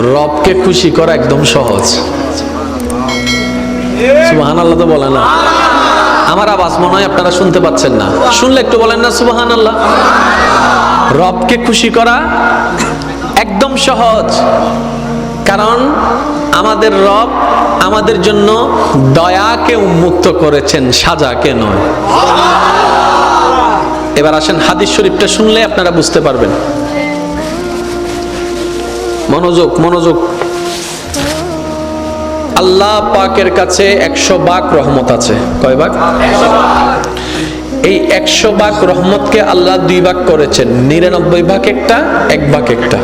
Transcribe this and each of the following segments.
রবকে খুশি করা একদম সহজ। সুবহানাল্লাহ তো বলে না। আমার আওয়াজ মনে হয় আপনারা শুনতে পাচ্ছেন না, শুনলে একটু বলেন না সুবহানাল্লাহ। রবকে খুশি করা একদম সহজ, কারণ আমাদের রব আমাদের জন্য দয়াকে উন্মুক্ত করেছেন, সাজাকে নয়। এবার আসেন হাদিস শরীফটা শুনলে আপনারা বুঝতে পারবেন। মনোযোগ মনোযোগ। আল্লাহ পাকের কাছে 100 ভাগ রহমত আছে। কয় ভাগ? এই 100 ভাগ রহমতকে আল্লাহ 2 ভাগ করেছেন, 99 ভাগ একটা, 1 ভাগ একটা।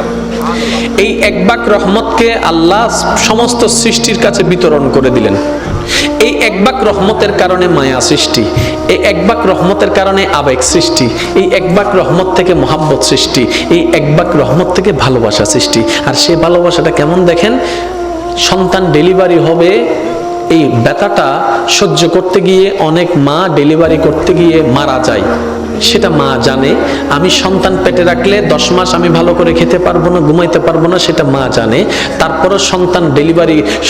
এই 1 ভাগ রহমতকে আল্লাহ সমস্ত সৃষ্টির কাছে বিতরণ করে দিলেন। এই 1 ভাগ রহমতের কারণে মায়া সৃষ্টি, এই 1 ভাগ রহমতের কারণে আবেগ সৃষ্টি, এই 1 ভাগ রহমত থেকে মহাব্বত সৃষ্টি, এই 1 ভাগ রহমত থেকে ভালোবাসা সৃষ্টি। আর সেই ভালোবাসাটা কেমন দেখেন, সন্তান ডেলিভারি হবে, এই ব্যথাটা সহ্য করতে গিয়ে অনেক মা ডেলিভারি করতে গিয়ে মারা যায়। সেটা মা জানে। আমি সন্তান পেটে রাখলে 10 মাস আমি ভালো করে খেতে পারবো না, ঘুমাইতে পারবো না, সেটা মা জানে। তারপরও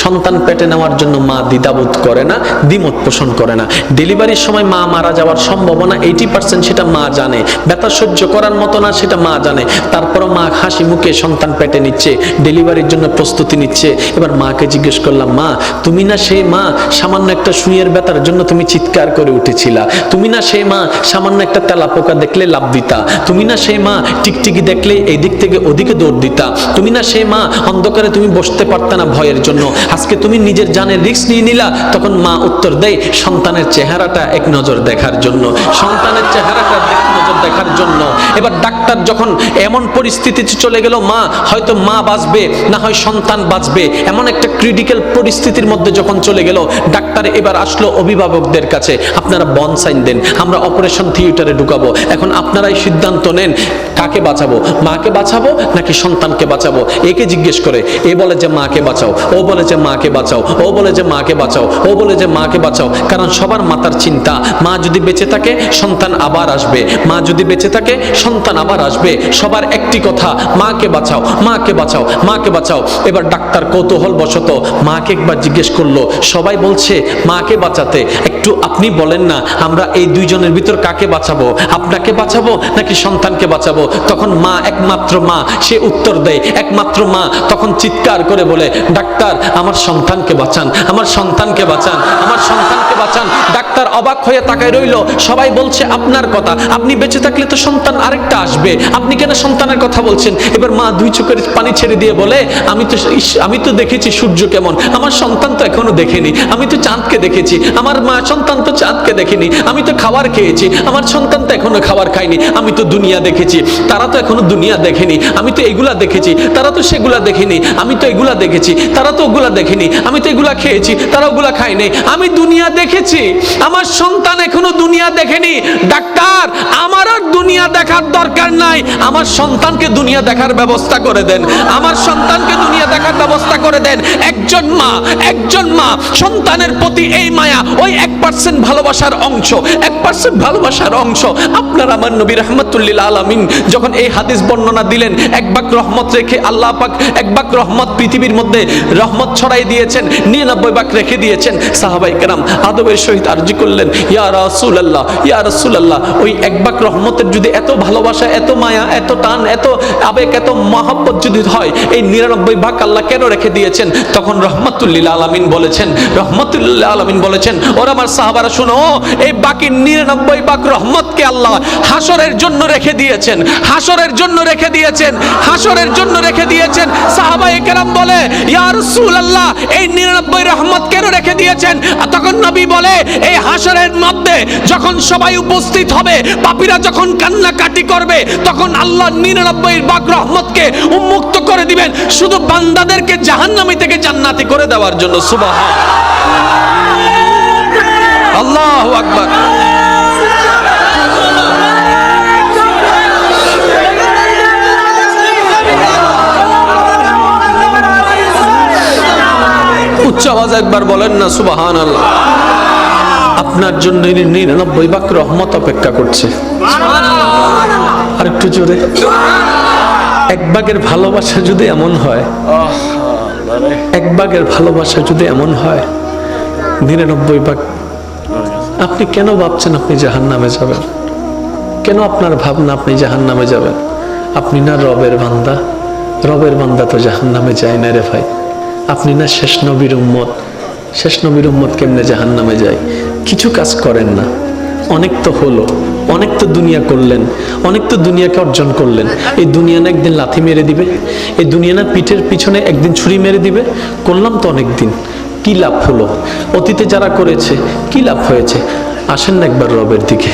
সন্তান পেটে নেওয়ার জন্য মা দ্বিধাবোধ করে না, দ্বিমত পোষণ করে না। ডেলিভারির সময় মা মারা যাওয়ার সম্ভাবনা 80%, সেটা মা জানে। ব্যথা সহ্য করার মতো না, সেটা মা জানে। তারপরও মা হাসি মুখে সন্তান পেটে নিচ্ছে, ডেলিভারির জন্য প্রস্তুতি নিচ্ছে। এবার মাকে জিজ্ঞেস করলাম, মা তুমি না সেই মা সামান্য একটা সুইয়ের ব্যথার জন্য তুমি চিৎকার করে উঠেছিলা? তুমি না সেই মা সামান্য একটা পোকা দেখলে লাভ দিতা? তুমি না সেই মা টিকটিকি দেখলে এই দিক থেকে ওদিকে দৌড় দিতা? তুমি না সেই মা অন্ধকারে তুমি বসতে পারতা না ভয়ের জন্য? আজকে তুমি নিজের জানের রিস্ক নিয়ে নিলা। তখন মা উত্তর দেয়, সন্তানের চেহারাটা এক নজর দেখার জন্য, সন্তানের চেহারাটা এক নজর দেখার জন্য। এবার ডাক্তার যখন এমন পরিস্থিতিতে চলে গেল, মা হয়তো মা বাঁচবে না হয় সন্তান বাঁচবে, এমন একটা ক্রিটিক্যাল পরিস্থিতির মধ্যে যখন চলে গেল, ডাক্তার এবার আসলো অভিভাবকদের কাছে, আপনারা বন্ড সাইন দেন, আমরা অপারেশন থিয়েটারে ঢুকাবো। এখন আপনারাই সিদ্ধান্ত নেন, কাকে বাঁচাবো, মাকে বাঁচাবো নাকি সন্তানকে বাঁচাবো? একে জিজ্ঞেস করে, এ বলে যে মাকে বাঁচাও, ও বলে যে মাকে বাঁচাও, ও বলে যে মাকে বাঁচাও, ও বলে যে মাকে বাঁচাও। কারণ সবার মাথার চিন্তা, মা যদি বেঁচে থাকে সন্তান আবার আসবে, মা যদি বেঁচে থাকে সন্তান আবার আসবে। সবার একটি কথা, মাকে বাঁচাও, মাকে বাঁচাও, মাকে বাঁচাও। এবার ডাক্তার কৌতূহল বশত মাকে একবার জিজ্ঞেস করলো, সবাই বলছে মাকে বাঁচাতে, একটু আপনি বলেন না আমরা এই দুইজনের ভিতর কাকে বাঁচাবো, আপনাকে বাঁচাবো নাকি সন্তানকে বাঁচাবো? তখন মা, একমাত্র মা, সে উত্তর দেয়, একমাত্র মা তখন চিৎকার করে বলে, ডাক্তার আমার সন্তানকে বাঁচান, আমার সন্তানকে বাঁচান, আমার সন্তানকে বাঁচান। ডাক্তার অবাক হয়ে তাকায় রইল। সবাই বলছে আপনার কথা, আপনি বেঁচে থাকলে তো সন্তান আরেকটা আসবে, আপনি কেন সন্তানের কথা বলছেন? এবার মা 2 চোখের পানি ছেড়ে দিয়ে বলে, আমি তো দেখেছি সূর্য কেমন, আমার সন্তান তো এখনো দেখেনি। আমি তো চাঁদকে দেখেছি, আমার মা সন্তান তো চাঁদকে দেখেনি। আমি তো খাবার খেয়েছি, আমার সন্তান তো এখনো খাবার খায়নি। আমি তো দুনিয়া দেখেছি, তারা তো এখনো দুনিয়া দেখেনি। আমি তো এগুলা দেখেছি, তারা তো সেগুলা দেখেনি। আমি তো এগুলা দেখেছি, তারা তো ওগুলা দেখেনি। আমি তো এগুলা খেয়েছি, তারা ওগুলা খায় নাই। আমি দুনিয়া দেখেছি, আমার সন্তান এখনো দুনিয়া দেখেনি। ডাক্তার আমার আর দুনিয়া দেখার দরকার নাই, আমার সন্তানকে দুনিয়া দেখার ব্যবস্থা করে দেন, আমার সন্তানকে দুনিয়া দেখার ব্যবস্থা করে দেন। একজন মা সন্তানের প্রতি এই মায়া, ওই 1% ভালোবাসার অংশ, 1% ভালোবাসার অংশ। আপনার আমার নবী রাহমাতুল্লিল আলামিন যখন এই হাদিস বর্ণনা দিলেন, 1 ভাগ রহমত রেখে আল্লাহ পাক 1 ভাগ রহমত পৃথিবীর মধ্যে রহমত ছড়াই দিয়েছেন, 99 ভাগ রেখে দিয়েছেন। সাহাবায়ে কেরাম আদবের সহিত আরজি করলেন, ইয়া রাসূলুল্লাহ, ইয়া রাসূলুল্লাহ, ওই 1 ভাগ রহমতের যদি এত ভালোবাসা, এত মায়া, এত টান, এত আবেগ, এত মহব্বত যদি হয়, এই 99 ভাগ আল্লাহ কেন রেখে দিয়েছেন? তখন রহমাতুল্লিল আলামিন বলেছেন, ওরা আমার সাহাবারা শুনো, এই বাকি 99 ভাগ রহমতকে আল্লাহ হাসরের জন্য রেখে দিয়েছেন, হাসরের জন্য রেখে দিয়েছেন, হাসরের জন্য রেখে দিয়েছেন। সাহাবায়ে কেরাম বলে, ইয়া রাসূলুল্লাহ, এই 99 রহমত কেন রেখে দিয়েছেন? তখন নবী বলে, এই হাসরের মধ্যে যখন সবাই উপস্থিত হবে, পাপীরা যখন কান্নাকাটি করবে, তখন আল্লাহ 99 ভাগ রহমতকে উন্মুক্ত করে দিবেন শুধু বান্দাদেরকে জাহান্নামী থেকে জান্নাতি করে দেওয়ার জন্য। সুবহানাল্লাহ, আল্লাহু আকবার। উচ্চ আওয়াজে একবার বলেন না সুবহানাল্লাহ। আপনার জন্য 99 ভাগ রহমত অপেক্ষা করছে। আর একটু জোরে। 1 ভাগের ভালোবাসা যদি এমন হয়, ভাগের ভালোবাসা যদি এমন হয়, 99 ভাগ আপনি কেন ভাবছেন আপনি জাহান্নামে যাবেন? কেন আপনার ভাবনা আপনি জাহান্নামে যাবেন? আপনি না রবের বান্দা? রবের বান্দা তো জাহান্নামে যায় না রে ভাই। আপনি না শেষ নবীর উম্মত? শেষ নবীর উম্মত কেমনে জাহান্নামে যায়? কিছু কাজ করেন না, অনেক তো হলো, অনেক তো দুনিয়া করলেন, অনেক তো দুনিয়াকে অর্জন করলেন। এই দুনিয়া না একদিন লাথি মেরে দিবে, এই দুনিয়া না পিঠের পিছনে একদিন ছুরি মেরে দিবে। করলাম তো অনেক দিন, কি লাভ হলো? অতীতে যারা করেছে কি লাভ হয়েছে? আসেন না একবার রবের দিকে,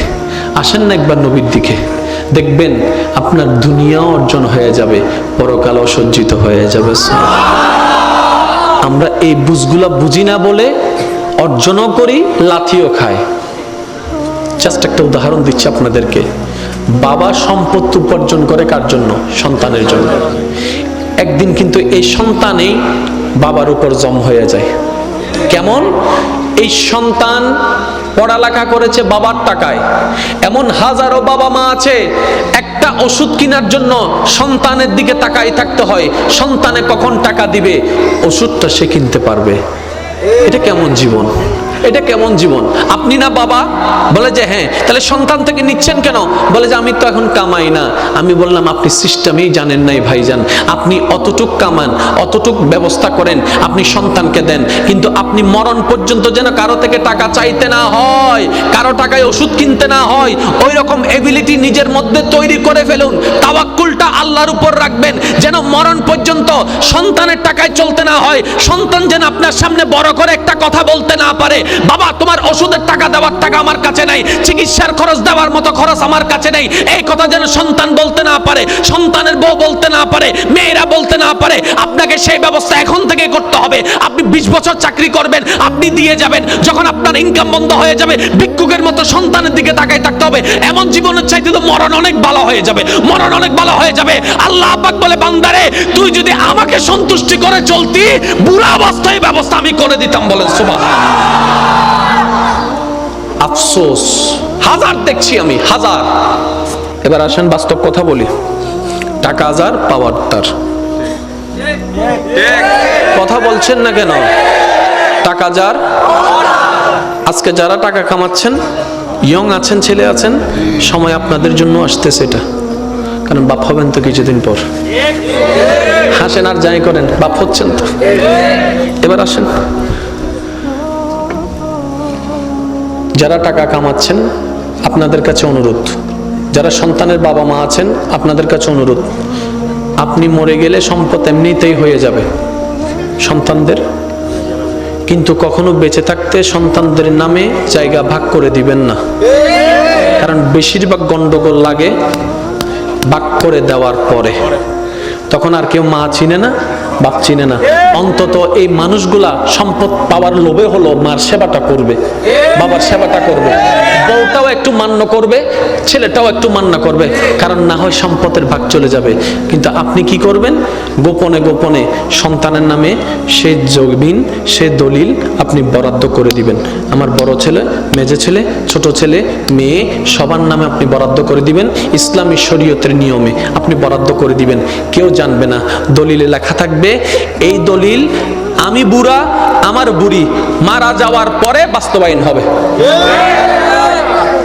আসেন না একবার নবীর দিকে, দেখবেন আপনার দুনিয়া অর্জন হয়ে যাবে, পরকাল অসজ্জিত হয়ে যাবে। আমরা এই বুঝগুলা বুঝি না বলে অর্জনও করি, লাথিও খাই। জাস্ট একটা উদাহরণ দিচ্ছি আপনাদেরকে। বাবা সম্পত্তি উপার্জন করে কার জন্য? সন্তানের জন্য। একদিন কিন্তু এই সন্তানেই বাবার উপর জম হয়ে যায়। কেমন? এই সন্তান পড়ালেখা করেছে বাবার টাকায়। এমন হাজারো বাবা মা আছে, একটা ওষুধ কেনার জন্য সন্তানের দিকে তাকাই থাকতে হয়, সন্তানে কখন টাকা দিবে, ওষুধটা সে কিনতে পারবে। এটা কেমন জীবন? এটা কেমন জীবন? আপনি না বাবা? বলে যে হ্যাঁ। তাহলে সন্তান থেকে নিচ্ছেন কেন? বলে যে আমি তো এখন কামাই না। আমি বললাম আপনি সিস্টেমেই জানেন নাই ভাইজান। আপনি অতটুক কামান, অতটুক ব্যবস্থা করেন, আপনি সন্তানকে দেন, কিন্তু আপনি মরণ পর্যন্ত যেন কারো থেকে টাকা চাইতে না হয়, কারো টাকায় ওষুধ কিনতে না হয়, ওই রকম এবিলিটি নিজের মধ্যে তৈরি করে ফেলুন। তাওয়াক্কুলটা আল্লাহর উপর রাখবেন, যেন মরণ পর্যন্ত সন্তানের টাকায় চলতে না হয়। সন্তান যেন আপনার সামনে বড় করে একটা কথা বলতে না পারে, বাবা তোমার ওষুধের টাকা দেওয়ার টাকা আমার কাছে নাই, চিকিৎসার খরচ দেওয়ার মতো খরচ আমার কাছে নেই, এই কথা যেন সন্তান বলতে না পারে, সন্তানের বউ বলতে না পারে, মেয়েরা বলতে না পারে। আপনাকে সেই ব্যবস্থা এখন থেকে করতে হবে। আপনি 20 বছর চাকরি করবেন, আপনি দিয়ে যাবেন, যখন আপনার ইনকাম বন্ধ হয়ে যাবে ভিক্ষুকের মতো সন্তানের দিকে তাকাই থাকতে হবে। এমন জীবনের চাইতে তো মরণ অনেক ভালো হয়ে যাবে, মরণ অনেক ভালো হয়ে যাবে। আল্লাহ পাক বলে বান্দারে তুই যদি আমাকে সন্তুষ্টি করে চলতি, বুড়া অবস্থায় ব্যবস্থা আমি করে দিতাম। বলেন সুবহানাল্লাহ। আফসোস হাজার দেখছি আমি, হাজার। এবার আসেন বাস্তব কথা বলি। টাকা হাজার, পাওয়ার তার। কথা বলছেন না কেন? টাকা যার। আজকে যারা টাকা কামাচ্ছেন, ইয়ং আছেন, ছেলে আছেন, সময় আপনাদের জন্য আসতেছে এটা, কারণ বাপ হবেন তো কিছুদিন পর। হাসেন আর যাই করেন, বাপ হচ্ছেন তো। এবার আসেন, যারা টাকা কামাচ্ছেন আপনাদের কাছে অনুরোধ, যারা সন্তানের বাবা মা আছেন আপনাদের কাছে অনুরোধ, আপনি মরে গেলে সম্পদ এমনিতেই হয়ে যাবে সন্তানদের, কিন্তু কখনো বেঁচে থাকতে সন্তানদের নামে জায়গা ভাগ করে দিবেন না। কারণ বেশিরভাগ গন্ডগোল লাগে ভাগ করে দেওয়ার পরে, তখন আর কেউ মা চিনে না, বাপ চিনে না। অন্তত এই মানুষগুলা সম্পদ পাওয়ার লোভে হলো মার সেবাটা করবে, বাবার সেবাটা করবে, বউটাও একটু মান্য করবে, ছেলেটাও একটু মান্য করবে, কারণ না হয় সম্পদের ভাগ চলে যাবে। কিন্তু আপনি কি করবেন? গোপনে গোপনে সন্তানের নামে সে জমিন, সে দলিল আপনি বরাদ্দ করে দিবেন। আমার বড় ছেলে, মেজে ছেলে, ছোট ছেলে, মেয়ে সবার নামে আপনি বরাদ্দ করে দিবেন। ইসলামী শরীয়তের নিয়মে আপনি বরাদ্দ করে দিবেন, কেউ জানবে না। দলিলে লেখা থাকবে এই দলিল আমি বুড়া, আমার বুড়ি মারা যাওয়ার পরে বাস্তবায়ন হবে।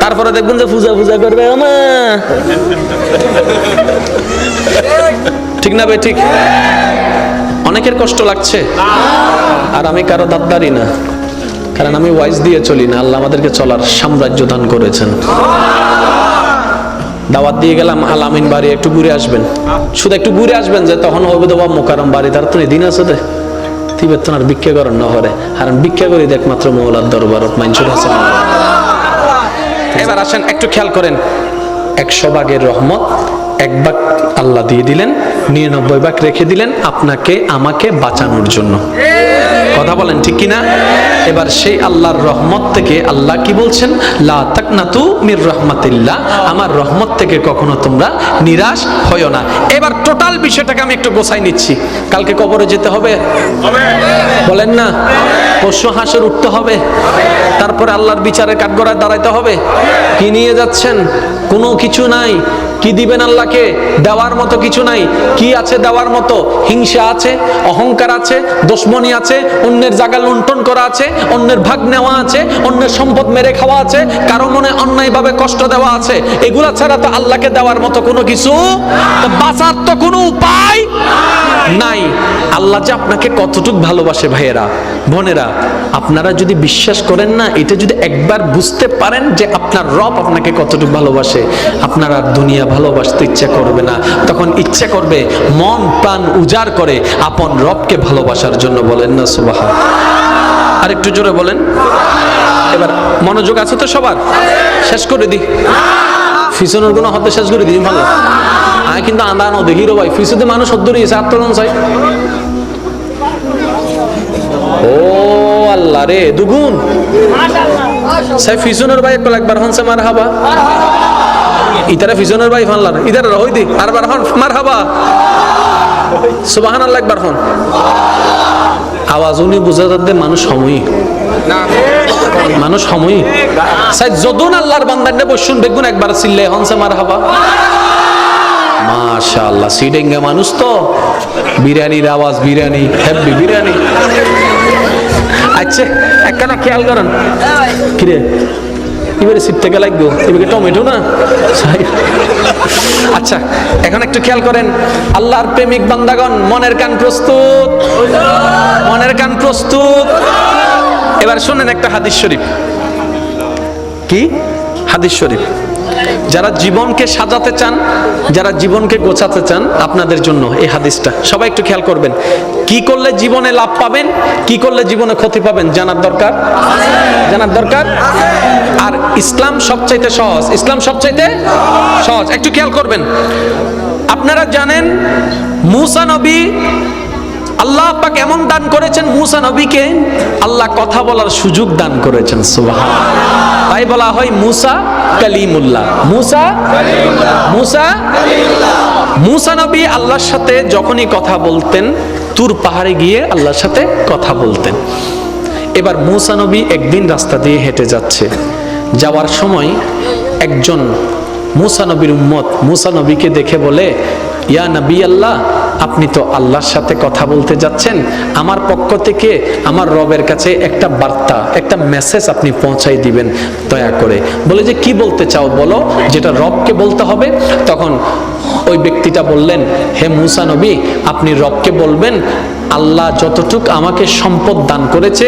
তারপরে দেখবেন যে পূজা পূজা করবে ঠিক না বে ঠিক? অনেকের কষ্ট লাগছে, আর আমি কারো দাদদারি না, কারণ আমি ওয়াইজ দিয়ে চলি না। আল্লাহ আমাদেরকে চলার সাম্রাজ্য দান করেছেন। দাওয়াত দিয়ে গেলাম আলামিন বাড়ি, একটু ঘুরে আসবেন, শুধু একটু ঘুরে আসবেন, যে তখন হবে দেওয়া মোকারম বাড়ি, তার তো দিন আছে দে তিবের তো আর ভিক্ষা করেন না হরে, আর ভিক্ষা করি একমাত্র মৌলার দরবারত মাইনসুর হাসান। এবার আসেন একটু খেয়াল করেন, 100 ভাগের রহমত 1 ভাগ আল্লাহ দিয়ে দিলেন, 99 ভাগ রেখে দিলেন আপনাকে আমাকে বাঁচানোর জন্য। কথা বলেন ঠিক কিনা? এবার সেই আল্লাহর রহমত থেকে আল্লাহ কি বলছেন? লা তাকনাতু মির রাহমাতিল্লাহ, আমার রহমত থেকে কখনো তোমরা নিরাশ হয়ো না। এবার টোটাল বিষয়টাকে আমি একটু গোছাই নিচ্ছি। কালকে কবরে যেতে হবে, বলেন না? পরশু হাসর উঠতে হবে, তারপরে আল্লাহর বিচারে কাঠগড়ায় দাঁড়াইতে হবে। কি নিয়ে যাচ্ছেন? কোনো কিছু নাই। কি দিবেন আল্লাহকে? দেওয়ার মতো কিছু নাই। কি আছে দেওয়ার মতো? হিংসা আছে, অহংকার আছে, দুশমনি আছে, অন্যের জায়গা লুণ্ঠন করা আছে, অন্যের ভাগ নেওয়া আছে, অন্যের সম্পদ মেরে খাওয়া আছে, কারো মনে অন্যায়ভাবে কষ্ট দেওয়া আছে। এগুলা ছাড়া তো আল্লাহকে দেওয়ার মতো কোনো কিছু, বাঁচার তো কোনো উপায় নাই। আল্লাহ যে আপনাকে কতটুকু ভালোবাসে ভাইয়েরা বোনেরা, আপনারা যদি বিশ্বাস করেন না, এটা যদি একবার বুঝতে পারেন যে আপনার রব আপনাকে কতটুকু ভালোবাসে, আপনার আর দুনিয়া ভালোবাসতে ইচ্ছা করবে না। তখন ইচ্ছা করবে মন প্রাণ উজাড় করে আপন রবকে ভালোবাসার জন্য। বলেন না সুবহান? আর একটু জোরে বলেন। এবার মনোযোগ আছে তো সবার? শেষ করে দি ফিসনের কোনো হতে শেষ করে দিই ভালো। আমি কিন্তু আন্দানো দেখি রে ভাই, ফিসুতে মানুষ সদ্দরিয়েছে আত্মরণ চাই। ও আল্লাহ রে, দুগুণ সাই ফিসনের ভাই একবার হন সে মার হাবা, ইতারা ফিসনের ভাই ফানলার ইতারা রহই দি আর বার হন মার হাবা সুবহানাল্লাহ একবার হন। আওয়াজ উনি বুঝা যাচ্ছে মানুষ সময়ই, মানুষ সময়ই সাই যদুন আল্লাহর বান্দারে বসুন দেখুন একবার চিল্লে হন সে মার হাবা। মাশাআল্লাহ, সিডেঙ্গা মানুষ তো, বিরিয়ানির আওয়াজ, বিরিয়ানি হেভি বিরিয়ানি। আচ্ছা একখানা খেয়াল করেন, কিরে এবারে সিট থেকে লাগবো, এবারে টমেটো না। আচ্ছা এখন একটু খেয়াল করেন, আল্লাহর প্রেমিক বান্দাগণ মনের কান প্রস্তুত, মনের কান প্রস্তুত। এবার শুনেন একটা হাদিস শরীফ। কি হাদিস শরীফ? যারা জীবনকে সাজাতে চান, যারা জীবনকে গোছাতে চান, আপনাদের জন্য এই হাদিসটা। সবাই একটু খেয়াল করবেন। কি করলে জীবনে লাভ পাবেন, কি করলে জীবনে ক্ষতি পাবেন জানার দরকার, জানার দরকার। আর ইসলাম সবচাইতে সহজ, ইসলাম সবচাইতে সহজ। একটু খেয়াল করবেন। আপনারা জানেন মুসা নবী, আল্লাহ পাক এমন দান করেছেন মুসা নবীকে, আল্লাহ কথা বলার সুযোগ দান করেছেন সুবহানাল্লাহ। তাই বলা হয় মুসা কালিমুল্লাহ, মুসা মুসা মুসা নবী আল্লাহর সাথে যখনই কথা বলতেন, তুর পাহাড়ে গিয়ে আল্লাহর সাথে কথা বলতেন। এবার মুসা নবী একদিন রাস্তা দিয়ে হেঁটে যাচ্ছে, যাওয়ার সময় একজন মুসা নবীর উম্মত মুসা নবীকে দেখে বলে, ইয়া নবী আল্লাহ, আপনি তো আল্লাহর সাথে কথা বলতে যাচ্ছেন, আমার পক্ষ থেকে আমার রবের কাছে একটা বার্তা, একটা মেসেজ আপনি পৌঁছাই দিবেন দয়া করে। বলে যে কি বলতে চাও বলো, যেটা রবকে বলতে হবে। তখন ওই ব্যক্তিটা বললেন, হে মুসা নবী, আপনি রবকে বলবেন আল্লাহ যতটুক আমাকে সম্পদ দান করেছে,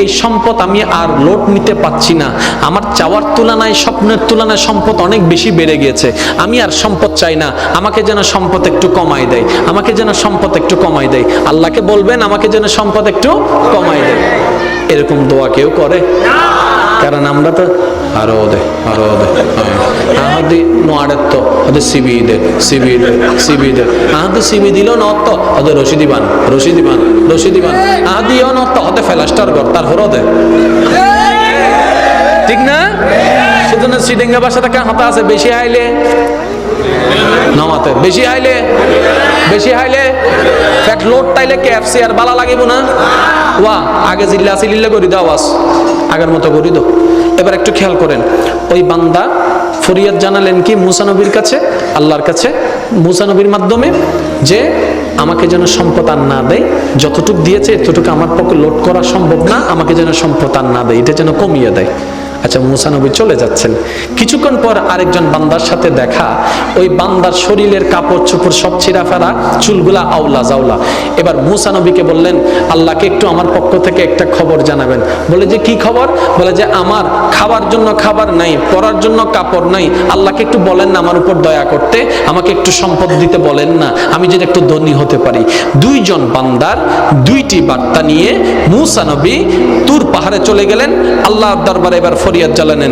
এই সম্পদ আমি আর লোট নিতে পাচ্ছি না। আমার চাওয়ার তুলনায়, স্বপ্নের তুলনায় সম্পদ অনেক বেশি বেড়ে গেছে। আমি আর সম্পদ চাই না, আমাকে যেন সম্পদ একটু কমাই দেয়, আমাকে যেন সম্পদ একটু কমাই দেয়। আল্লাহকে বলবেন আমাকে যেন সম্পদ একটু কমাই দেয়। এরকম দোয়া কেউ করে? কারণ আমরা তো আরো দে আরো দে আহাদি নোয়াড়ের তো ওদের সিবি দে সিবি দে সিবি দে আহাদি সিবি দিল নত ওদের রশিদিবান রশিদিবান রশিদিবান আহাদিও নত ওদের ফেলাস্টার ঘর তার হরো দে, ঠিক না? সেজন্য সিডেঙ্গা ভাষাটা কেন হাতা আছে, বেশি আইলে নামাতে, বেশি আইলে বেশি আইলে ফ্যাট লোড তাইলে কেএফসি আর বালা লাগিব না। ওয়া আগে জিল্লা সিলিল্লা করি দাও, আওয়াজ আগের মতো করি দাও। এবার একটু খেয়াল করেন, ওই বান্দা ফরিয়াদ জানালেন কি মুসা নবীর কাছে, আল্লাহর কাছে মুসা নবীর মাধ্যমে, যে আমাকে যেন সম্পদ আর না দেয়, যতটুকু দিয়েছে এতটুকু আমার পক্ষে লোড করা সম্ভব না, আমাকে যেন সম্পদ আর না দেয়, এটা যেন কমিয়ে দেয়। আচ্ছা মুসা নবী চলে যাচ্ছেন, কিছুক্ষণ পর আরেকজন বান্দার সাথে দেখা। ওই বান্দার শরীরের কাপড় চোপড় সব ছিঁড়া ফেরা, চুলগুলা আওলা জাওলা। এবার মুসা নবীকে বললেন, আল্লাহকে একটু আমার পক্ষ থেকে একটা খবর জানাবেন। বলে যে কি খবর? বলে যে আমার খাবার জন্য খাবার নাই, পরার জন্য কাপড় নাই, আল্লাহকে একটু বলেন না আমার উপর দয়া করতে, আমাকে একটু সম্পদ দিতে বলেন না, আমি যেন একটু ধনী হতে পারি। দুইজন বান্দার দুইটি বার্তা নিয়ে মুসা নবী তুর পাহাড়ে চলে গেলেন, আল্লাহর দরবারে এবার ফরিয়াদ জানালেন।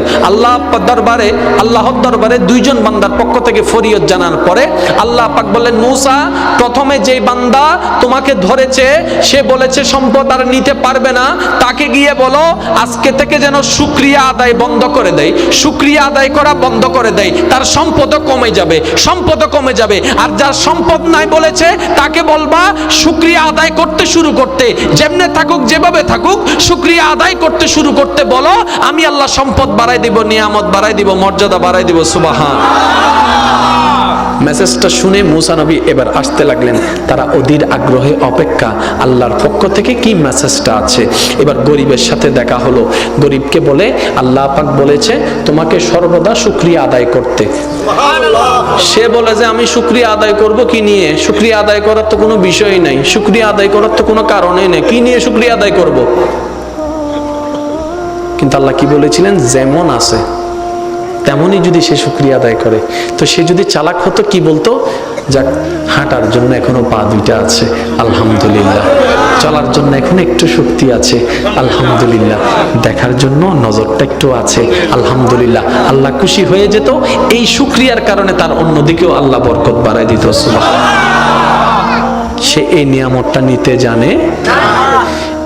আল্লাহর দরবারে দুইজন বান্দার পক্ষ থেকে ফরিয়াদ জানার পরে আল্লাহ পাক বললেন, মুসা, প্রথমে যেই বান্দা তোমাকে ধরেছে সে বলেছে সম্পদ আর নিতে পারবে না, তাকে গিয়ে বলো আজকে থেকে যেন শুকরিয়া আদায় বন্ধ করে দেয়, শুকরিয়া আদায় করা বন্ধ করে দেয়, তার সম্পদও কমে যাবে, সম্পদও কমে যাবে। আর যার সম্পদ নাই বলেছে তাকে বলবা শুকরিয়া আদায় করতে শুরু করতে, যেমনে থাকুক যেভাবে থাকুক শুকরিয়া আদায় করতে শুরু করতে বলো, আমি আল্লাহ সম্পদ বাড়াই দিব, নিয়ামত বাড়াই দিব, মর্যাদা বাড়াই দিব। সুবহান। মেসেজটা শুনে মুসা নবী এবার আসতে লাগলেন। তারা অধীর আগ্রহে অপেক্ষা, আল্লাহর পক্ষ থেকে কি মেসেজটা আছে। এবার গরিবের সাথে দেখা হলো। গরিবকে বলে আল্লাহ পাক বলেছে তোমাকে সর্বদা শুকরিয়া আদায় করতে। সে বলে যে আমি শুকরিয়া আদায় করব কি নিয়ে? শুকরিয়া আদায় করার তো কোনো বিষয়ই নাই, শুকরিয়া আদায় করার তো কোনো কারণই নেই, কি নিয়ে শুকরিয়া আদায় করব? কিন্তু আল্লাহ কি বলেছিলেন? যেমন আছে তেমনই যদি সে শুকরিয়া আদায় করে। তো সে যদি চালাক হতো কি বলতো? যাক, হাঁটার জন্য এখনো পা দুইটা আছে, আলহামদুলিল্লাহ। চলার জন্য এখন একটু শক্তি আছে, আলহামদুলিল্লাহ। দেখার জন্য নজরটা একটু আছে, আলহামদুলিল্লাহ। আল্লাহ খুশি হয়ে যেত। এই শুকরিয়ার কারণে তার অন্যদিকেও আল্লাহ বরকত বাড়ায় দিত। সে এই নিয়ামতটা নিতে জানে।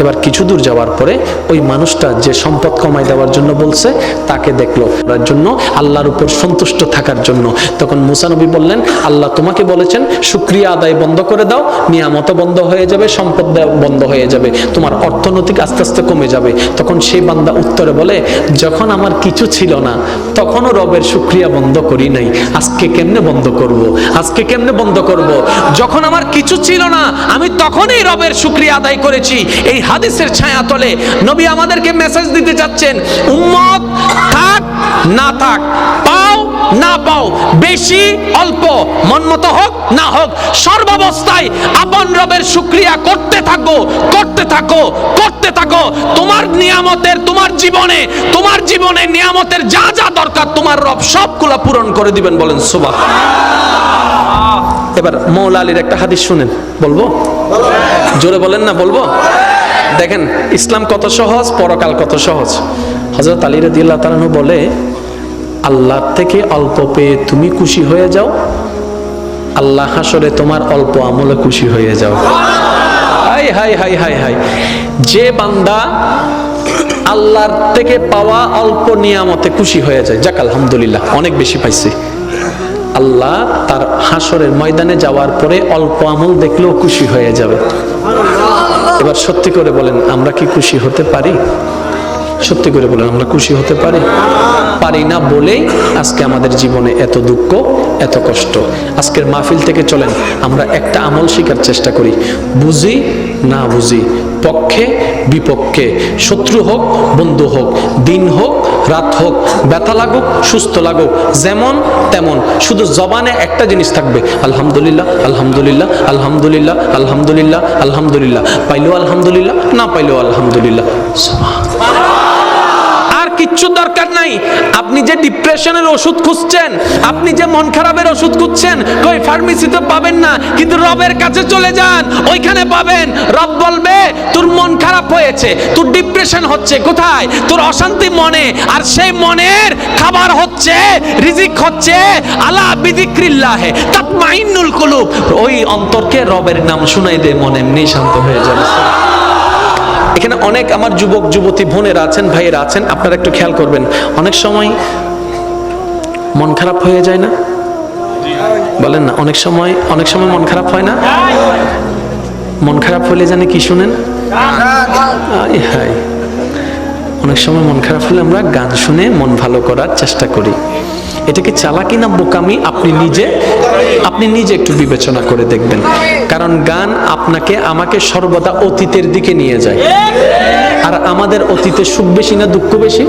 এবার কিছু দূর যাওয়ার পরে ওই মানুষটা যে সম্পদ কমাই দেওয়ার জন্য বলছে তাকে দেখলো, তার জন্য আল্লাহর উপর সন্তুষ্ট থাকার জন্য। তখন মুসা নবী বললেন আল্লাহ তোমাকে বলেছেন শুকরিয়া আদায় বন্ধ করে দাও, নিয়ামত বন্ধ হয়ে যাবে, সম্পদ বন্ধ হয়ে যাবে, তোমার অর্থনৈতিক আস্তে আস্তে কমে যাবে। তখন সেই বান্দা উত্তরে বলে যখন আমার কিছু ছিল না তখনও রবের শুকরিয়া বন্ধ করি নাই, আজকে কেমনে বন্ধ করব? আজকে কেমনে বন্ধ করব? যখন আমার কিছু ছিল না আমি তখনই রবের শুকরিয়া আদায় করেছি। এই হাদিসের ছায়া তলে নবী আমাদেরকে মেসেজ দিতে চাচ্ছেন, উম্মত থাক না থাক, পাও না পাও, বেশি অল্প, মনমতো হোক না হোক, সর্বাবস্থায় আপন রবের শুকরিয়া করতে থাকো, করতে থাকো, করতে থাকো। তোমার নিয়ামতের, তোমার জীবনে নিয়ামতের যা যা দরকার তোমার রব সবগুলা পূরণ করে দিবেন। বলেন সুবহানাল্লাহ। এবার মৌলা আলীর একটা হাদিস শুনেন, বলবো? জোরে বলেন না, বলবো? দেখেন ইসলাম কত সহজ, পরকাল কত সহজ। হযরত আলী রাদিয়াল্লাহু তাআলা বলে আল্লাহ থেকে অল্প পেয়ে তুমি খুশি হয়ে যাও, আল্লাহ হাসরে তোমার অল্প আমলে খুশি হয়ে যাও। High high high high high. যে বান্দা আল্লাহর থেকে পাওয়া অল্প নিয়ামতে খুশি হয়ে যায়, যাক আলহামদুলিল্লাহ অনেক বেশি পাইছে, আল্লাহ তার হাসরের ময়দানে যাওয়ার পরে অল্প আমল দেখলেও খুশি হয়ে যাবে। এবার সত্যি করে বলেন আমরা কি খুশি হতে পারি? সত্যি করে বলেন আমরা খুশি হতে পারি? পারি না বলেই আজকে আমাদের জীবনে এত দুঃখ, এত কষ্ট। আজকের মাহফিল থেকে চলেন আমরা একটা আমল শিখার চেষ্টা করি, বুঝি না বুঝি, পক্ষে বিপক্ষে, শত্রু হোক বন্ধু হোক, দিন হোক রাত হোক, ব্যথা লাগুক সুস্থ লাগুক, যেমন তেমন, শুধু জবানে একটা জিনিস থাকবে, আলহামদুলিল্লাহ আলহামদুলিল্লাহ আলহামদুলিল্লাহ আলহামদুলিল্লাহ আলহামদুলিল্লাহ। পাইলেও আলহামদুলিল্লাহ, না পাইলেও আলহামদুলিল্লাহ। কিচ্ছু দরকার নাই। আপনি যে ডিপ্রেশনের ওষুধ খুঁজছেন, আপনি যে মন খারাপের ওষুধ খুঁজছেন, কই ফার্মেসিতে পাবেন না, কিন্তু রবের কাছে চলে যান, ওইখানে পাবেন। রব বলবে তোর মন খারাপ হয়েছে, তোর ডিপ্রেশন হচ্ছে, কোথায়? তোর অশান্তি মনে। আর সেই মনের খাবার হচ্ছে, রিজিক হচ্ছে আলা বিযিক্রিল্লাহ তাতমাইন্নুল কুলুব। ওই অন্তরকে রবের নাম শুনাই দে, মন এমনি শান্ত হয়ে যাবে। এখানে অনেক আমার যুবক যুবতী বোনেরা আছেন, ভাইয়েরা আছেন, আপনারা একটু খেয়াল করবেন, অনেক সময় মন খারাপ হয়ে যায় না? বলেন না, অনেক সময় মন খারাপ হয় না? মন খারাপ হলে জানে কি শুনেন? অনেক সময় মন খারাপ হলে আমরা গান শুনে মন ভালো করার চেষ্টা করি। এটা কি চালাকি না বোকামি? আপনি নিজে একটু বিবেচনা করে দেখবেন। কারণ গান আপনাকে আমাকে সর্বদা অতীতের দিকে নিয়ে যায়। আর আমাদের অতীতে সুখ বেশি না দুঃখ বেশি?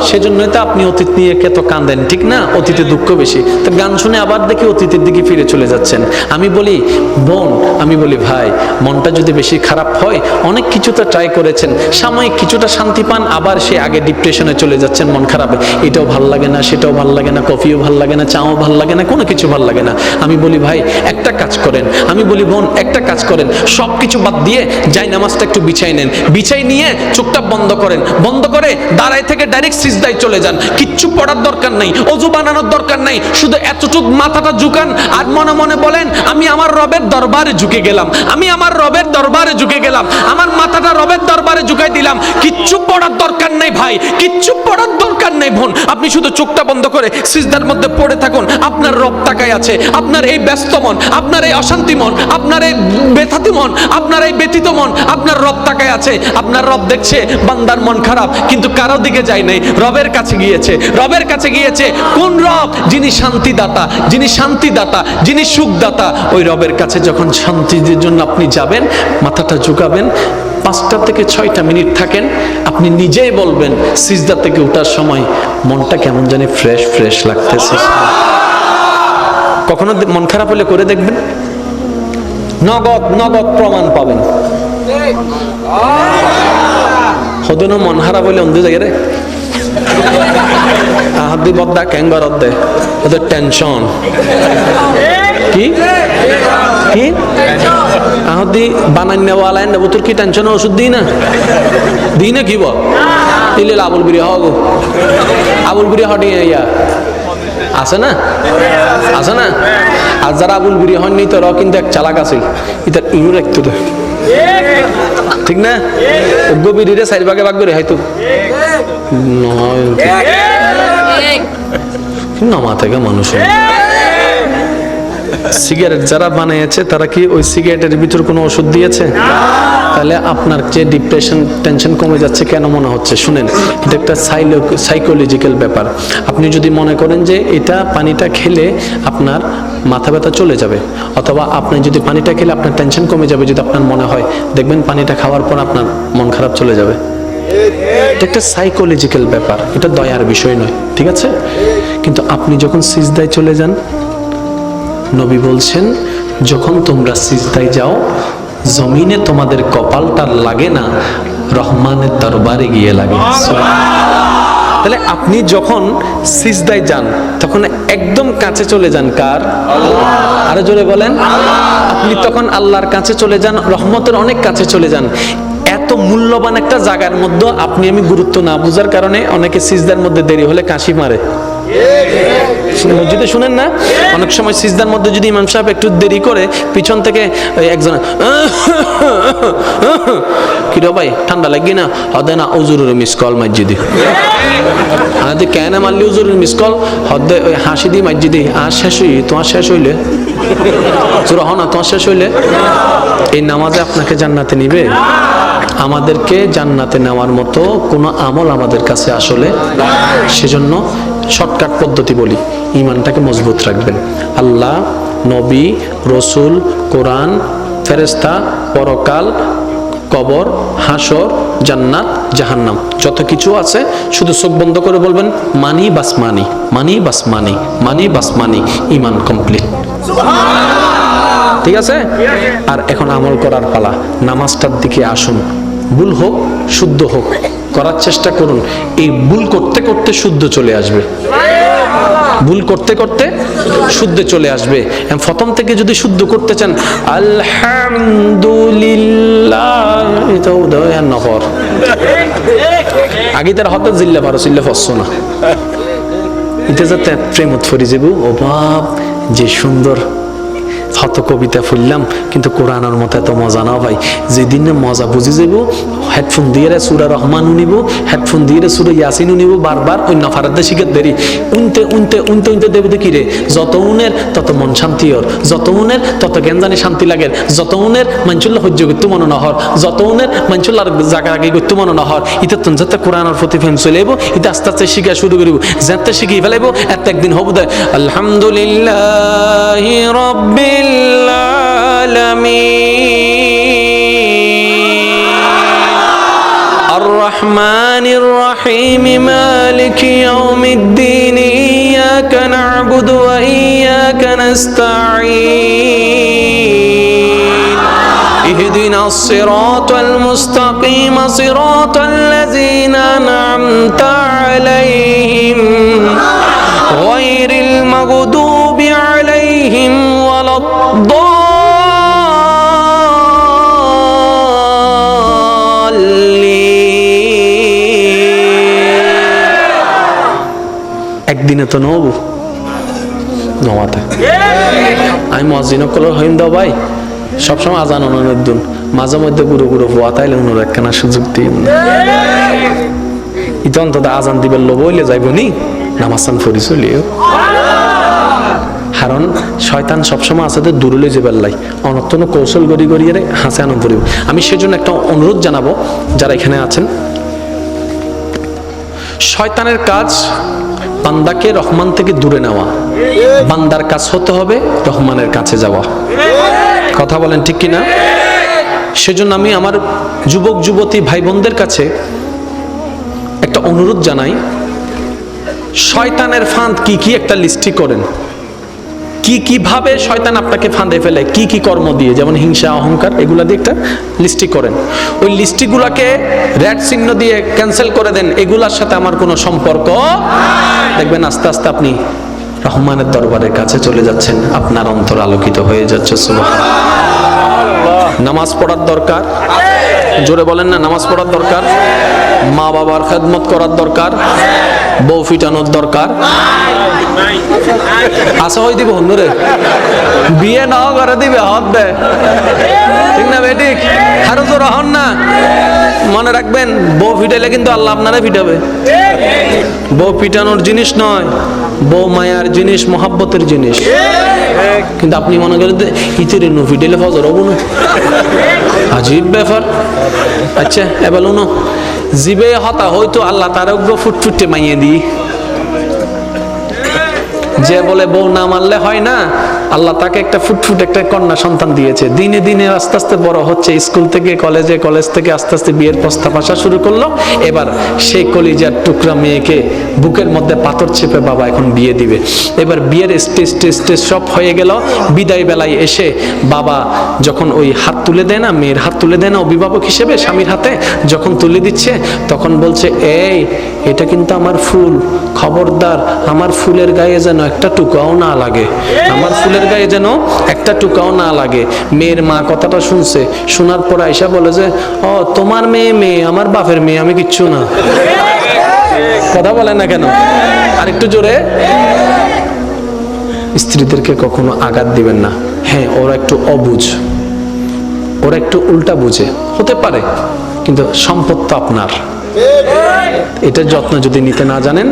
সেজন্যই তো আপনি অতীত নিয়ে কত কাঁদেন, ঠিক না? অতীতে দুঃখ বেশি, তো গান শুনে আবার দেখি অতীতের দিকে ফিরে চলে যাচ্ছেন। আমি বলি বোন, আমি বলি ভাই, মনটা যদি বেশি খারাপ হয়, অনেক কিছু তো ট্রাই করেছেন, সাময়িক কিছুটা শান্তি পান, আবার সে আগে ডিপ্রেশনে চলে যাচ্ছেন, মন খারাপ, এটাও ভাল লাগে না, সেটাও ভাল লাগে না, কফিও ভাল লাগে না, চাও ভাল লাগে না, কোনো কিছু ভাল লাগে না। আমি বলি ভাই একটা কাজ করেন, আমি বলি বোন একটা কাজ করেন, সব কিছু বাদ দিয়ে যাই নামাজটা একটু বিছাই নেন, বিছাই নিয়ে চোখটা বন্ধ করেন, বন্ধ করে দাঁড়ায় থেকে ডাইরেক্ট সিজদায় চলে যান। কিচ্ছু পড়ার দরকার নাই, অজু বানানোর দরকার নাই, শুধু এতটুক মাথাটা ঝুকান আর মনে মনে বলেন আমি আমার রবের দরবারে ঝুঁকে গেলাম, আমি আমার রবের দরবারে ঝুঁকে গেলাম, আমার মাথাটা রবের দরবারে ঝুঁকাই দিলাম। কিচ্ছু পড়ার দরকার নাই ভাই, কিচ্ছু পড়ার দরকার নাই বোন, আপনি শুধু চোখটা বন্ধ করে করে সিজদার মধ্যে পড়ে থাকুন। আপনার রব তাকায় আছে। আপনার এই ব্যস্ত মন, আপনার এই অশান্তি মন, আপনার এই ব্যথাতি মন, আপনার এই ব্যথিত মন, আপনার রব তাকায় আছে। আপনার রব দেখছে বান্দার মন খারাপ, কিন্তু কারো দিকে যায় নাই, রবের কাছে গিয়েছে। রবের কাছে গিয়েছে কোন রব? যিনি শান্তিদাতা, যিনি শান্তিদাতা, যিনি সুখদাতা। ওই রবের কাছে যখন শান্তির জন্য আপনি যাবেন, মাথাটা ঝুঁকাবেন, 5টা থেকে 6টা মিনিট থাকেন, আপনি নিজেই বলবেন সিজদা থেকে ওঠার সময় মনটা কেমন জানি ফ্রেশ ফ্রেশ লাগতেছে। কখনো মন খারাপ হলে করে দেখবেন, নগদ নগদ প্রমাণ পাবেন। হদনো মন খারাপ হইলে অন্ধ জায়গায় রে আহাদি বদ্দা ক্যাঙ্গার অর্ধে ওদের টেনশন কি কি আহাদি বানাই নেওয়া লাইন নেবো, তোর কি টেনশন ওষুধ দিই না কি বল দিলে আবুল বিরি হগো আবুল বিরি হটি ইয়া আছে না আছে না। আর যারা আবুল বিরি হননি তোরাও কিন্তু এক চালাক আছে, এটা ইনু রাখতো তো ঠিক না। গভীরে 4 ভাগে ভাগ করে হয়তো নামা থেকে মানুষ সিগারেট যারা বানিয়েছে তারা কি ওই সিগারেটের ভিতর কোনো ওষুধ দিয়েছে? তাহলে আপনার যে ডিপ্রেশন টেনশন কমে যাচ্ছে কেন মনে হচ্ছে? শুনেন, এটা একটা সাইকোলজিক্যাল ব্যাপার। আপনি যদি মনে করেন যে এটা পানিটা খেলে আপনার মাথা ব্যথা চলে যাবে, অথবা আপনি যদি পানিটা খেলে আপনার টেনশন কমে যাবে, যদি আপনার মনে হয়, দেখবেন পানিটা খাওয়ার পর আপনার মন খারাপ চলে যাবে। এটা একটা সাইকোলজিক্যাল ব্যাপার, এটা দয়ার বিষয় নয়, ঠিক আছে? কিন্তু আপনি যখন সিজদায় চলে যান, নবী বলছেন যখন তোমরা সিজদায় যাও জমিনে তোমাদের কপালটা লাগে না, রহমানের দরবারে গিয়ে লাগে। তাহলে আপনি যখন সিজদায় যান তখন একদম কাছে চলে যান কার? আরো জোরে বলেন। আপনি তখন আল্লাহর কাছে চলে যান, রহমতের অনেক কাছে চলে যান। এত মূল্যবান একটা জায়গার মধ্যে আপনি আমি গুরুত্ব না বুঝার কারণে অনেকে সিজদার মধ্যে দেরি হলে কাশি মারে। মসজিদে শুনেন না, অনেক সময় সিজদার মধ্যে যদি ইমাম সাহেব একটু দেরি করে, পিছন থেকে একজন কি রে ভাই ঠান্ডা লাগি না, হদে না উজুরের মিস কল মসজিদে, আমাদের কেন মারলি উজুরের মিস কল, হদে ওই হাসি দি মসজিদে। আর শেষ হই তোমার শেষ হইলে তোর হ না তোমার শেষ হইলে এই নামাজে আপনাকে জান্নাতে নিবে? আমাদেরকে জান্নাতে নেওয়ার মতো কোনো আমল আমাদের কাছে আসলে, সেজন্য শর্টকাট পদ্ধতি বলি, ঈমানটাকে মজবুত রাখবেন। আল্লাহ, নবী, রসুল, কোরআন, ফেরেশতা, পরকাল, কবর, হাসর, জান্নাত, জাহান্নাম, যত কিছু আছে শুধু চোখ বন্ধ করে বলবেন মানি বাস মানি, মানি বাস মানি, মানি বাস মানি, ঈমান কমপ্লিট। ঠিক আছে? আর এখন আমল করার পালা। নামাজটার দিকে আসুন। ভুল হোক শুদ্ধ হোক করার চেষ্টা করুন। এই ভুল করতে করতে শুদ্ধ চলে আসবে, ভুল করতে করতে শুদ্ধ চলে আসবে। প্রথম থেকে যদি শুদ্ধ করতে চান, আলহামদুলিল্লাহ, এটা উদয় আর নহর আগে তার হতে জিল্লা পারো চিল্লা ফসছো না, এটা যাতে প্রেমত ফরি যাব। ও বাপ যে সুন্দর হত কবিতা ফুললাম, কিন্তু কোরআনের মতো এত মজা না ভাই। যেদিন মজা বুঝি যাব, হেডফোন দিয়ে সূরা রহমান নিব, হেডফোন দিয়ে সূরা ইয়াসিন নিব, বারবার অন্য ফারাদে শিখে দেরি উনতে উনতে উনতে উনতে দেব দেখি রে, যত উনের তত মন শান্তি হর, যত উনের তত জ্ঞান জানি শান্তি লাগে, যত উনের মানচুল্লাহ হজ্য করতে মনে নহর, যত উনের মানচুল্লাহর জায়গা আগে করতে মনে নহর। ইতে তুমি যাতে কোরআনের প্রতি ফেম চলে যাবো, ইতে আস্তে আস্তে শিখা শুরু করিব, যাতে শিখিয়ে ফেলাইব, এত একদিন হবো দেয় আলহামদুলিল্লাহি রাব্বিল الرحمن الرحيم مالك يوم الدين إياك نعبد وإياك نستعين اهدنا الصراط المستقيم صراط الذين أنعمت عليهم غير المغضوب عليهم ولا একদিনে তো নবু নমাতে আমি মসজিদ কলার হইম দাও ভাই, সবসময় আজান অননের দুন, মাঝে মধ্যে গুরু গুরু হওয়া তাইলে অন্য একখানা সুযোগ দিন। ইতো অন্তত আজান দিবেন লোভ হইলে যাইব নি, নামাজান ফরি চলিও, কারণ শয়তান সবসময় আছে তো দূরলে যে বেল্লাই অনর্থন কৌশল গড়ি গড়িয়ে হাসে আনন্দ করিব। আমি সেজন্য একটা অনুরোধ জানাবো যারা এখানে আছেন, শয়তানের কাজ বান্দাকে রহমান থেকে দূরে নেওয়া, বান্দার কাজ হতে হবে রহমানের কাছে যাওয়া। কথা বলেন ঠিক কিনা? সেজন্য আমি আমার যুবক যুবতী ভাই বোনদের কাছে একটা অনুরোধ জানাই, শয়তানের ফাঁদ কি কি একটা লিস্টি করেন, কি কিভাবে শয়তান আপনাকে ফাঁদে ফেলে, কি কি কর্ম দিয়ে, যেমন হিংসা অহংকার, এগুলা দিয়ে একটা লিস্টি করেন। ওই লিস্টিগুলাকে রেড চিহ্ন দিয়ে ক্যান্সেল করে দেন, এগুলার সাথে আমার কোনো সম্পর্ক। দেখবেন আস্তে আস্তে আপনি রহমানের দরবারের কাছে চলে যাচ্ছেন, আপনার অন্তর আলোকিত হয়ে যাচ্ছে। সুবহানাল্লাহ। নামাজ পড়ার দরকার, জোরে বলেন না, নামাজ পড়ার দরকার, মা বাবার খেদমত করার দরকার, বউ ফিটানোর দরকার। আশা হয়ে দিব হন্যরে বিয়ে নাও করে দিবে, হাত দেয়, ঠিক না বেটি? আরো তো রহন না, মনে রাখবেন বউ ফিটাইলে কিন্তু আল্লাহ আপনারা ফিটাবে। বউ পিটানোর জিনিস নয়, বউ মায়ার জিনিস, মহাব্বতের জিনিস। কিন্তু আপনি মনে করেন ইতিরে নু ফিটাইলে ফজর হবো না, আজীব ব্যাপার। আচ্ছা এবার উনো জিবে হতা হয়তো আল্লাহ তার ফুটফুটে মাইয়ে দিই, যে বলে বউ না মানলে হয় না, আল্লাহ তাকে একটা ফুটফুট একটা কন্যা সন্তান দিয়েছে। দিনে দিনে আস্তে আস্তে বড় হচ্ছে, স্কুল থেকে কলেজে, কলেজ থেকে আস্তে আস্তে বিয়ের প্রস্তাব আসা শুরু করলো। এবার সেই কলিজার টুকরা মেয়েকে বুকের মধ্যে পাথর চেপে বাবা এখন বিয়ে দিবে। এবার বিয়ের স্টেজ সব হয়ে গেল। বিদায় বেলায় এসে বাবা যখন ওই হাত তুলে দেয় না, মেয়ের হাত তুলে দেয় না অভিভাবক হিসেবে স্বামীর হাতে, যখন তুলে দিচ্ছে তখন বলছে, এই এটা কিন্তু আমার ফুল, খবরদার আমার ফুলের গায়ে যেন একটা টুকাও না লাগে, আমার ফুলের গায়ে যেন একটা টুকাও না লাগে। মেয়ের মা কথাটা শুনছে, শোনার পর আয়সা বলে যে, ও তোমার মেয়ে মেয়ে, আমার বাপের মেয়ে, আমি কিচ্ছু না। কথা বলে না কেন? আর একটু জোরে। স্ত্রীদেরকে কখনো আঘাত দিবেন না। হ্যাঁ ওরা একটু অবুঝ, ওরা একটু উল্টা বুঝে হতে পারে, কিন্তু সম্পদ তো আপনার। এটার যত্ন যদি নিতে না জানেন,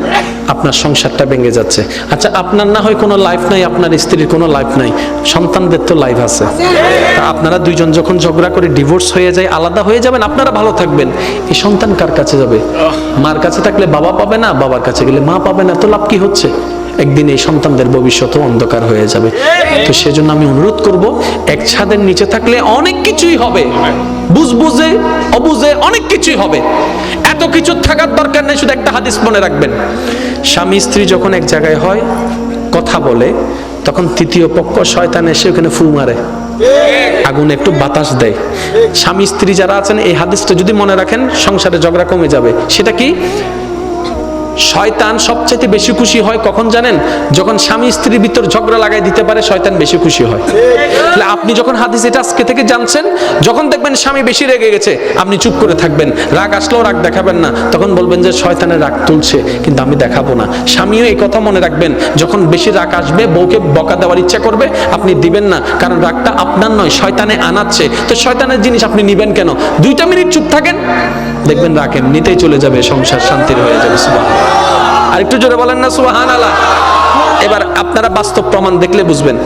আপনার সংসারটা ভেঙে যাচ্ছে। আচ্ছা আপনার না হয় কোনো লাইফ নাই, আপনার স্ত্রীর কোনো লাইফ নাই, সন্তানদের তো লাইফ আছে। আপনারা দুইজন যখন ঝগড়া করে ডিভোর্স হয়ে যায়, আলাদা হয়ে যাবেন, আপনারা ভালো থাকবেন, এই সন্তান কার কাছে যাবে? মার কাছে থাকলে বাবা পাবে না, বাবার কাছে গেলে মা পাবে না, তো লাভ কি হচ্ছে? একদিন এই সন্তানদের ভবিষ্যৎও অন্ধকার হয়ে যাবে। তো সেজন্য আমি অনুরোধ করব, এক ছাদের নিচে থাকলে অনেক কিছুই হবে, বুঝে অবুঝে অনেক কিছুই হবে। এত কিছু থাকার দরকার নেই, শুধু একটা হাদিস মনে রাখবেন, স্বামী স্ত্রী যখন এক জায়গায় হয় কথা বলে, তখন তৃতীয় পক্ষ শয়তান এসে ওখানে ফু মারে, আগুনে একটু বাতাস দেয়। স্বামী স্ত্রী যারা আছেন এই হাদিসটা যদি মনে রাখেন, সংসারে ঝগড়া কমে যাবে। সেটা কি? শয়তান সবচেয়ে বেশি খুশি হয় কখন জানেন? যখন স্বামী স্ত্রীর ভিতর ঝগড়া লাগাই দিতে পারে, শয়তান বেশি খুশি হয়। তাহলে আপনি যখন হাদিস এটা আজকে থেকে জানছেন, যখন দেখবেন স্বামী বেশি রেগে গেছে, আপনি চুপ করে থাকবেন, রাগ আসলেও রাগ দেখাবেন না, তখন বলবেন যে শয়তানের রাগ তুলছে কিন্তু আমি দেখাবো না। স্বামীও এই কথা মনে রাখবেন, যখন বেশি রাগ আসবে, বউকে বকা দেওয়ার ইচ্ছা করবে, আপনি দিবেন না, কারণ রাগটা আপনার নয়, শয়তানে আনাচ্ছে। তো শয়তানের জিনিস আপনি নিবেন কেন? 2টা মিনিট চুপ থাকেন, দেখবেন রাগ এমনিতেই চলে যাবে, সংসার শান্তির হয়ে যাবে। সুবহানাল্লাহ। আর একটু জোরে বলেন না সুবহানাল্লাহ। এবার আপনারা বাস্তব প্রমাণ দেখলে বুঝবেন।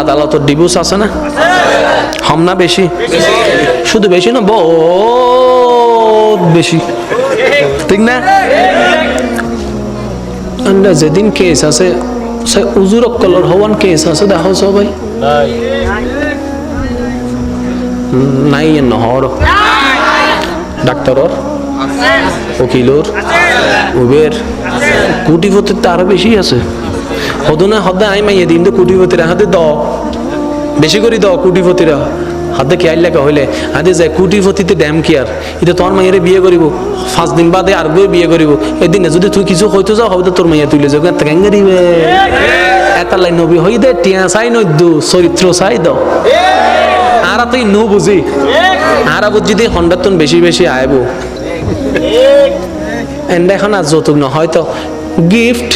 আদালতের ডিভোর্স আছে না, হম না বেশি? শুধু বেশি না, বহুত বেশি, ঠিক না? যেদিন কেস আছে, সে উজুর কলর হওয়ান কেস আছে, দেখো সবাই নাই নহর ডাক্তারর, উকিলর, উবের, কোটিপতির তো আরো বেশি আছে। হদনা হদা আই মাইয়ে দিন তো কোটিপতিরা হাতে দ বেশি করে দাও, কোটিপতিরা হাতে খেয়াল লেখা হইলে হাতে যায় কোটিপতিতে ড্যাম কেয়ার, এটা তোর মাইয়ারে বিয়ে করিব, 5 দিন বাদে আর বই বিয়ে করিব, এদিনে যদি তুই কিছু হইতে যাও হবে তোর মাইয়া তুলে যাও, কেঙ্গে দিবে এতালাই নবী হই দে, টিয়া চাই নদ্দু চরিত্র চাই দাও। আর তুই নো বুঝি আর বুঝি দিয়ে হন্ডাতন বেশি বেশি আইব, এন্ড এখন আর যৌতুক না হয়তো গিফট,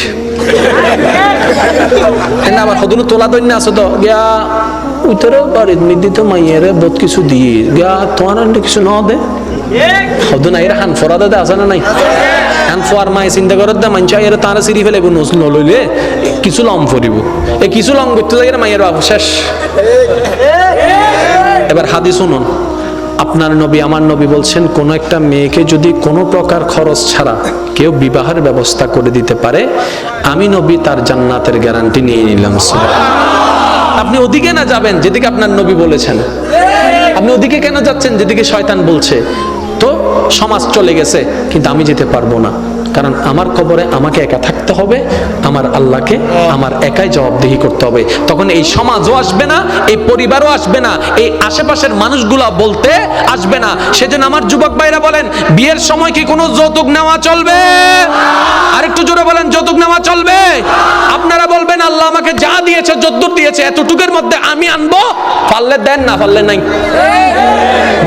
আবার সদুনো তোলা দৈন্য আছে তো গিয়া উত্তরে বাড়ির মিদি তো মাইয়েরে বহুত কিছু দিয়ে গিয়া তোমার কিছু ন দে, সদু নাই হান ফরা দে আছে না নাই? এখন ফোয়ার মায়ে চিন্তা করার দা মানছে এর তারা সিঁড়ি ফেলে নলইলে কিছু লম ফরিব, এই কিছু লম করতে যাই মায়ের বাবু শেষ। এবার হাদিস শুনুন, আপনার নবী আমার নবী বলছেন কোন একটা মেয়েকে যদি কোনো প্রকার খরচ ছাড়া কেউ বিবাহের ব্যবস্থা করে দিতে পারে, আমি নবী তার জান্নাতের গ্যারান্টি নিয়ে নিলাম। আপনি ওদিকে না যাবেন যেদিকে আপনার নবী বলেছেন, আপনি ওদিকে কেন যাচ্ছেন যেদিকে শয়তান বলছে? তো সমাজ চলে গেছে কিন্তু আমি যেতে পারবো না, কারণ আমার কবরে আমাকে একা থাকতে হবে, আমার আল্লাহকে আমার একাই জবাবদিহি করতে হবে। তখন এই সমাজও আসবে না, এই পরিবারও আসবে না, এই আশেপাশের মানুষগুলা বলতে আসবে না। সেজন্য আমার যুবক ভাইরা বলেন, বিয়ের সময় কি কোনো যৌতুক নেওয়া চলবে? আরেকটু জোরে বলেন, যৌতুক নেওয়া চলবে? আপনারা বলবেন আল্লাহ আমাকে যা দিয়েছে, যদ্দূর দিয়েছে, এতটুকুর মধ্যে আমি আনবো, পারলে দেন, না পারলে নাই।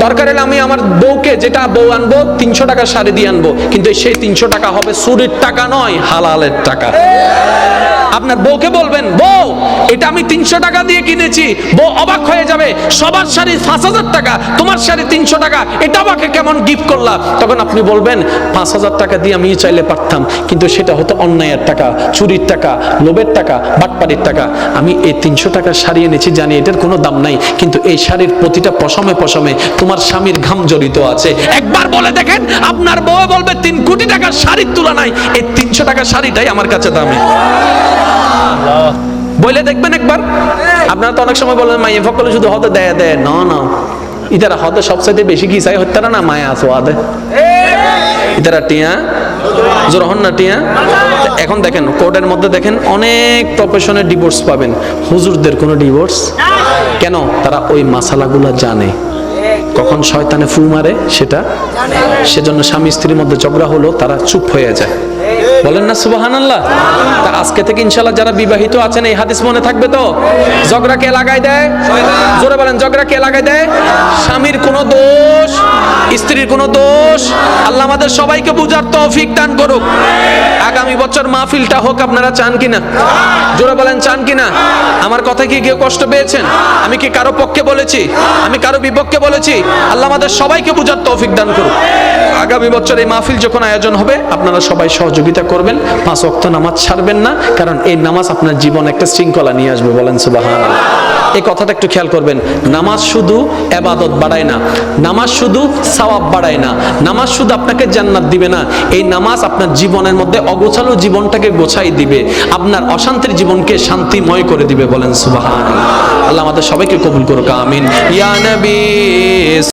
দরকার হলে আমি আমার বউকে যেটা বউ আনবো 300 টাকার শাড়ি দিয়ে আনবো, কিন্তু সেই 300 টাকা হবে চুরির টাকা নয়, হালালের টাকা। আপনার বউকে বলবেন, বউ এটা আমি 300 টাকা দিয়ে কিনেছি, বউ অবাক হয়ে যাবে, সবার শাড়ি 5000 টাকা, তোমার শাড়ি 300 টাকা, এটা আমাকে কেমন গিফট করলা? তখন আপনি বলবেন 5000 টাকা দিয়ে আমি চাইলে পারতাম, কিন্তু সেটা হতো অন্যায়ের টাকা, চুরির টাকা, লোভের টাকা, বাটপাড়ির টাকা। আমি এই 300 টাকার শাড়ি এনেছি, জানি এটার কোনো দাম নাই, কিন্তু এই শাড়ির প্রতিটা পশমে পশমে তোমার স্বামীর ঘাম জড়িত আছে। একবার বলে দেখেন, আপনার বউ বলবে 3 কোটি টাকার শাড়ির তুলনায় এই 300 টাকার শাড়িটাই আমার কাছে দামি। বলে দেখবেন একবার। আপনারা তো অনেক সময় বলেন মাইয়া ফকলে শুধু হতে দেয় দেয়, না না, ইতারা হতে সবচাইতে বেশি কি চাই হত্যারা না মায়া আছে আদে ইতারা টিয়া জোরহন না টিয়া। এখন দেখেন কোর্টের মধ্যে দেখেন অনেক প্রফেশনের ডিভোর্স পাবেন, হুজুরদের কোনো ডিভোর্স কেন? তারা ওই মাসালাগুলো জানে, কখন শয়তানে ফু মারে সেটা, সেজন্য স্বামী স্ত্রীর মধ্যে ঝগড়া হলো তারা চুপ হয়ে যায়। বলেন না সুবহানাল্লাহ? তা আজকে থেকে ইনশাআল্লাহ যারা বিবাহিত আছেন এই হাদিস মনে থাকবে তো? ঝগড়া কে লাগাই দেয়? জোরে বলেন, ঝগড়া কে লাগাই দেয়? স্বামীর কোনো দোষ, স্ত্রীর কোনো দোষ। আল্লাহ আমাদের সবাইকে বুঝার তৌফিক দান করুক। আগামী বছর মাহফিলটা হোক, আপনারা চান কিনা? জোরে বলেন, চান কিনা? আমার কথা কি কেউ কষ্ট পেয়েছেন? আমি কি কারো পক্ষে বলেছি? আমি কারো বিপক্ষে বলেছি? আল্লাহ আমাদের সবাইকে বুঝার তৌফিক দান করুক। আগামী বছর এই মাহফিল যখন আয়োজন হবে, আপনারা সবাই সহযোগিতা করবেন, 5 ওয়াক্ত নামাজ ছাড়বেন না, কারণ এই নামাজ আপনার জীবনে একটা শৃঙ্খলা নিয়ে আসবে। বলেন সুবহানাল্লাহ। এই কথাটা একটু খেয়াল করবেন। নামাজ শুধু ইবাদত বাড়ায় না, নামাজ শুধু সওয়াব বাড়ায় না, নামাজ শুধু আপনাকে জান্নাত দিবে না, এই নামাজ আপনার জীবনের মধ্যে অগোছালো জীবনটাকে গোছাই দিবে, আপনার অশান্তির জীবনকে শান্তিময় করে দিবে। বলেন সুবহানাল্লাহ। আল্লাহ আমাদের সবাইকে কবুল করুক, আমিন। ইয়া নবী